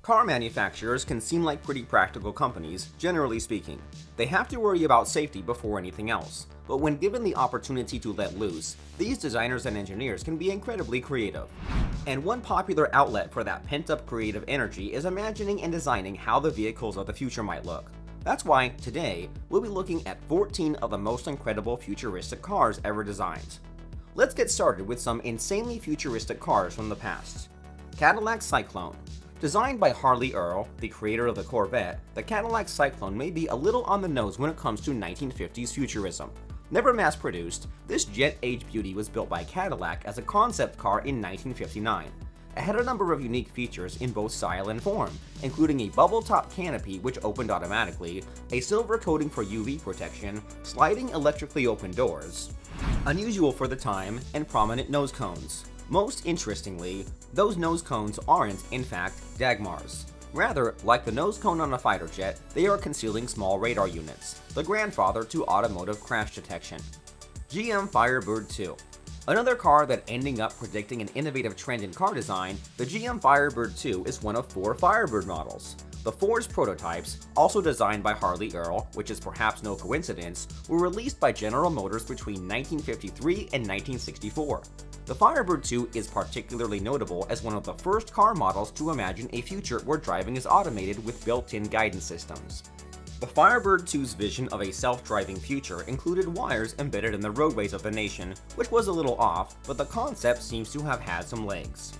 Car manufacturers can seem like pretty practical companies, generally speaking. They have to worry about safety before anything else. But when given the opportunity to let loose, these designers and engineers can be incredibly creative. And one popular outlet for that pent-up creative energy is imagining and designing how the vehicles of the future might look. That's why, today, we'll be looking at 14 of the most incredible futuristic cars ever designed. Let's get started with some insanely futuristic cars from the past. Cadillac Cyclone. Designed by Harley Earl, the creator of the Corvette, the Cadillac Cyclone may be a little on the nose when it comes to 1950s futurism. Never mass-produced, this jet-age beauty was built by Cadillac as a concept car in 1959. It had a number of unique features in both style and form, including a bubble-top canopy which opened automatically, a silver coating for UV protection, sliding electrically open doors, unusual for the time, and prominent nose cones. Most interestingly, those nose cones aren't, in fact, Dagmars. Rather, like the nose cone on a fighter jet, they are concealing small radar units, the grandfather to automotive crash detection. GM Firebird 2. Another car that ending up predicting an innovative trend in car design, the GM Firebird 2 is one of 4 Firebird models. The 4's prototypes, also designed by Harley Earl, which is perhaps no coincidence, were released by General Motors between 1953 and 1964. The Firebird 2 is particularly notable as one of the first car models to imagine a future where driving is automated with built-in guidance systems. The Firebird 2's vision of a self-driving future included wires embedded in the roadways of the nation, which was a little off, but the concept seems to have had some legs.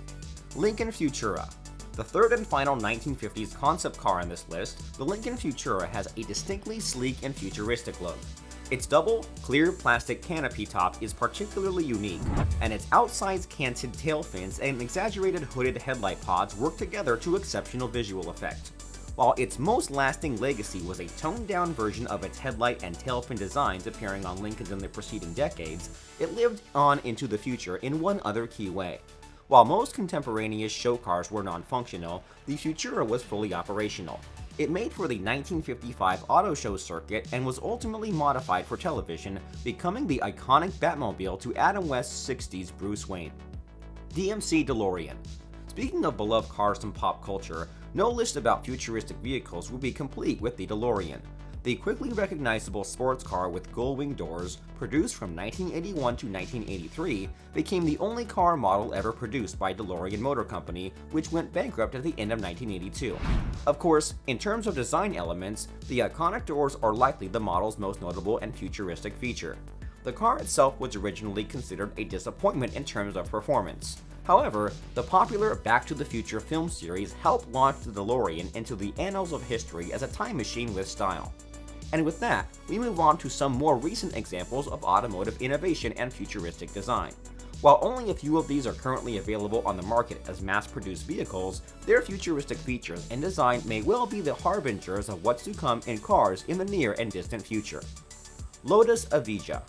Lincoln Futura. The third and final 1950s concept car on this list, the Lincoln Futura has a distinctly sleek and futuristic look. Its double, clear plastic canopy top is particularly unique, and its outside canted tail fins and exaggerated hooded headlight pods work together to exceptional visual effect. While its most lasting legacy was a toned-down version of its headlight and tail fin designs appearing on Lincolns in the preceding decades, it lived on into the future in one other key way. While most contemporaneous show cars were non-functional, the Futura was fully operational. It made for the 1955 auto show circuit and was ultimately modified for television, becoming the iconic Batmobile to Adam West's 60s Bruce Wayne. DMC DeLorean. Speaking of beloved cars from pop culture, no list about futuristic vehicles would be complete with the DeLorean. The quickly recognizable sports car with gull-wing doors, produced from 1981 to 1983, became the only car model ever produced by DeLorean Motor Company, which went bankrupt at the end of 1982. Of course, in terms of design elements, the iconic doors are likely the model's most notable and futuristic feature. The car itself was originally considered a disappointment in terms of performance. However, the popular Back to the Future film series helped launch the DeLorean into the annals of history as a time machine with style. And with that, we move on to some more recent examples of automotive innovation and futuristic design. While only a few of these are currently available on the market as mass-produced vehicles, their futuristic features and design may well be the harbingers of what's to come in cars in the near and distant future. Lotus Evita.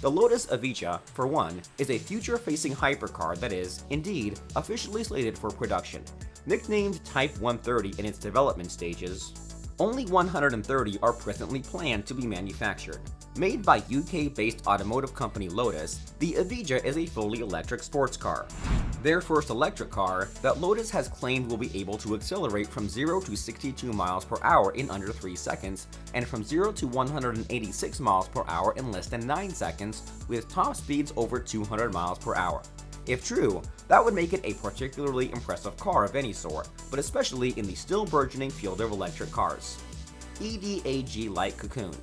The Lotus Evita, for one, is a future-facing hypercar that is, indeed, officially slated for production. Nicknamed Type 130 in its development stages, only 130 are presently planned to be manufactured. Made by UK-based automotive company Lotus, the Evita is a fully electric sports car. Their first electric car that Lotus has claimed will be able to accelerate from 0 to 62 miles per hour in under 3 seconds, and from 0 to 186 miles per hour in less than 9 seconds, with top speeds over 200 miles per hour. If true, that would make it a particularly impressive car of any sort, but especially in the still burgeoning field of electric cars. AG Light Cocoon.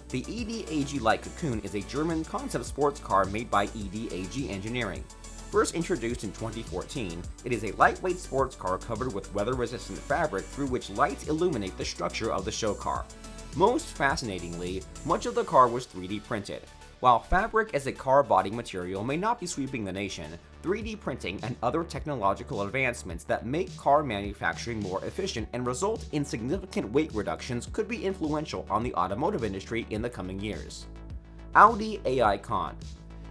The AG Light Cocoon is a German concept sports car made by AG Engineering. First introduced in 2014, it is a lightweight sports car covered with weather-resistant fabric through which lights illuminate the structure of the show car. Most fascinatingly, much of the car was 3D printed. While fabric as a car body material may not be sweeping the nation, 3D printing and other technological advancements that make car manufacturing more efficient and result in significant weight reductions could be influential on the automotive industry in the coming years. Audi Aicon.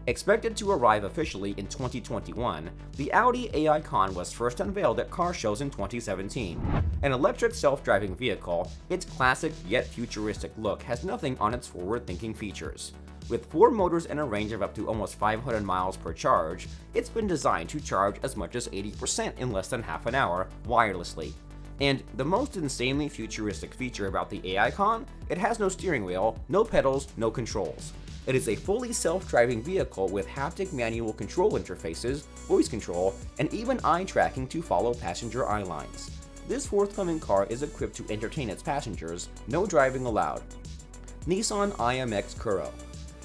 Expected to arrive officially in 2021, the Audi Aicon was first unveiled at car shows in 2017. An electric self-driving vehicle, its classic yet futuristic look has nothing on its forward-thinking features. With 4 motors and a range of up to almost 500 miles per charge, it's been designed to charge as much as 80% in less than half an hour wirelessly. And the most insanely futuristic feature about the Aicon, it has no steering wheel, no pedals, no controls. It is a fully self-driving vehicle with haptic manual control interfaces, voice control, and even eye tracking to follow passenger eye lines. This forthcoming car is equipped to entertain its passengers, no driving allowed. Nissan IMX Kuro.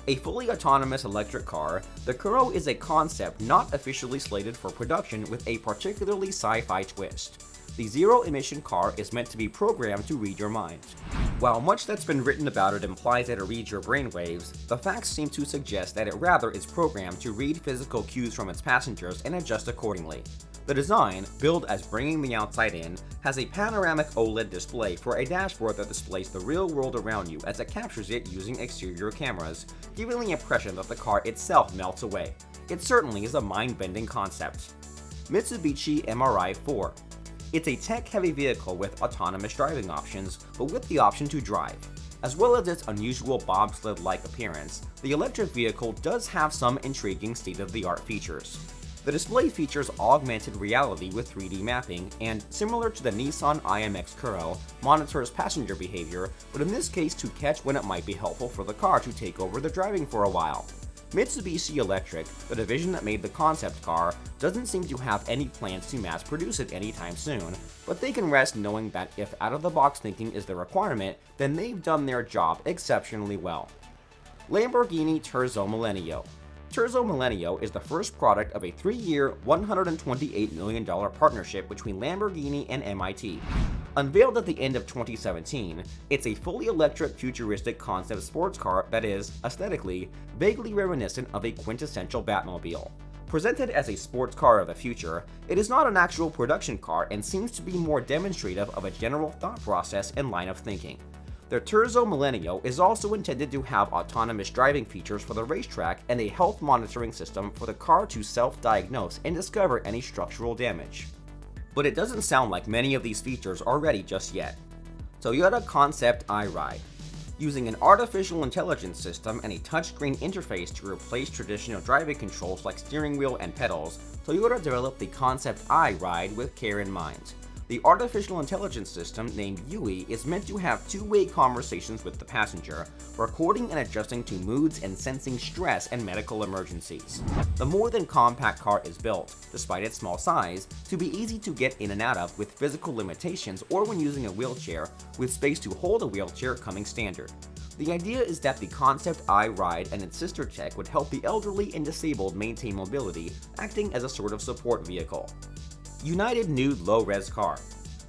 A fully autonomous electric car, the Kuro is a concept not officially slated for production with a particularly sci-fi twist. The zero-emission car is meant to be programmed to read your mind. While much that's been written about it implies that it reads your brainwaves, the facts seem to suggest that it rather is programmed to read physical cues from its passengers and adjust accordingly. The design, billed as bringing the outside in, has a panoramic OLED display for a dashboard that displays the real world around you as it captures it using exterior cameras, giving the impression that the car itself melts away. It certainly is a mind-bending concept. Mitsubishi MRI 4. It's a tech-heavy vehicle with autonomous driving options, but with the option to drive. As well as its unusual bobsled-like appearance, the electric vehicle does have some intriguing state-of-the-art features. The display features augmented reality with 3D mapping and, similar to the Nissan IMX Kuro, monitors passenger behavior, but in this case to catch when it might be helpful for the car to take over the driving for a while. Mitsubishi Electric, the division that made the concept car, doesn't seem to have any plans to mass produce it anytime soon, but they can rest knowing that if out-of-the-box thinking is the requirement, then they've done their job exceptionally well. Lamborghini Terzo Milenio. Terzo Milenio is the first product of a 3-year, $128 million partnership between Lamborghini and MIT. Unveiled at the end of 2017, it's a fully electric futuristic concept sports car that is, aesthetically, vaguely reminiscent of a quintessential Batmobile. Presented as a sports car of the future, it is not an actual production car and seems to be more demonstrative of a general thought process and line of thinking. The Terzo Milenio is also intended to have autonomous driving features for the racetrack and a health monitoring system for the car to self-diagnose and discover any structural damage. But it doesn't sound like many of these features are ready just yet. Toyota Concept iRide. Using an artificial intelligence system and a touchscreen interface to replace traditional driving controls like steering wheel and pedals, Toyota developed the Concept iRide with care in mind. The artificial intelligence system, named Yui, is meant to have two-way conversations with the passenger, recording and adjusting to moods and sensing stress and medical emergencies. The more than compact car is built, despite its small size, to be easy to get in and out of with physical limitations or when using a wheelchair, with space to hold a wheelchair coming standard. The idea is that the Concept iRide and its sister tech would help the elderly and disabled maintain mobility, acting as a sort of support vehicle. United Nude LowRes Car.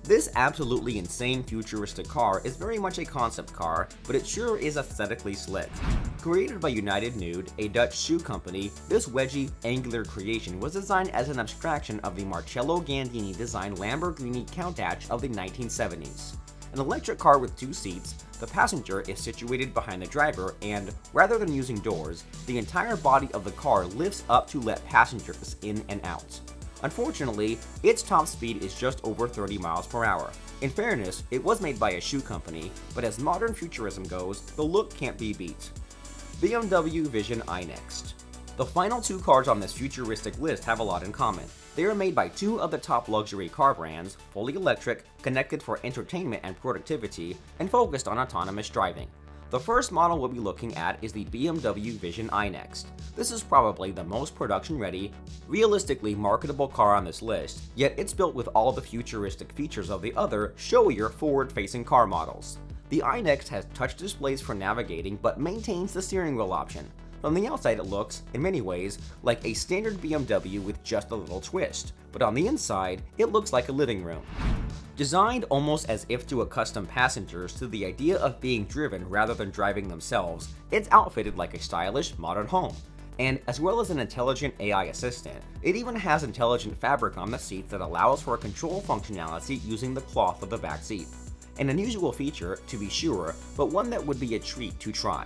This absolutely insane futuristic car is very much a concept car, but it sure is aesthetically slick. Created by United Nude, a Dutch shoe company, this wedgy, angular creation was designed as an abstraction of the Marcello Gandini designed Lamborghini Countach of the 1970s. An electric car with 2 seats, the passenger is situated behind the driver and, rather than using doors, the entire body of the car lifts up to let passengers in and out. Unfortunately, its top speed is just over 30 miles per hour. In fairness, it was made by a shoe company, but as modern futurism goes, the look can't be beat. BMW Vision I Next. The final 2 cars on this futuristic list have a lot in common. They are made by 2 of the top luxury car brands, fully electric, connected for entertainment and productivity, and focused on autonomous driving. The first model we'll be looking at is the BMW Vision I Next. This is probably the most production-ready, realistically marketable car on this list, yet it's built with all the futuristic features of the other, showier forward-facing car models. The I Next has touch displays for navigating but maintains the steering wheel option. From the outside it looks, in many ways, like a standard BMW with just a little twist, but on the inside, it looks like a living room. Designed almost as if to accustom passengers to the idea of being driven rather than driving themselves, it's outfitted like a stylish, modern home. And as well as an intelligent AI assistant, it even has intelligent fabric on the seats that allows for control functionality using the cloth of the back seat. An unusual feature, to be sure, but one that would be a treat to try.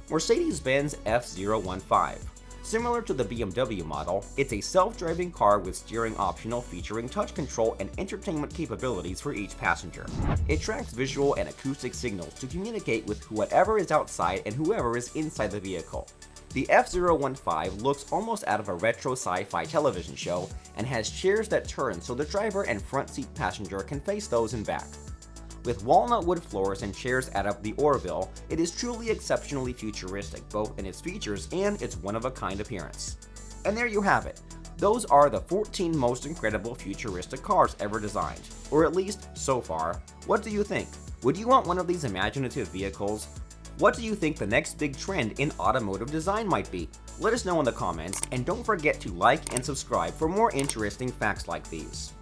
Mercedes-Benz F015. Similar to the BMW model, it's a self-driving car with steering optional featuring touch control and entertainment capabilities for each passenger. It tracks visual and acoustic signals to communicate with whoever is outside and whoever is inside the vehicle. The F015 looks almost out of a retro sci-fi television show and has chairs that turn so the driver and front seat passenger can face those in back. With walnut wood floors and chairs out of the Orville, it is truly exceptionally futuristic both in its features and its one-of-a-kind appearance. And there you have it. Those are the 14 most incredible futuristic cars ever designed, or at least so far. What do you think? Would you want one of these imaginative vehicles? What do you think the next big trend in automotive design might be? Let us know in the comments, and don't forget to like and subscribe for more interesting facts like these.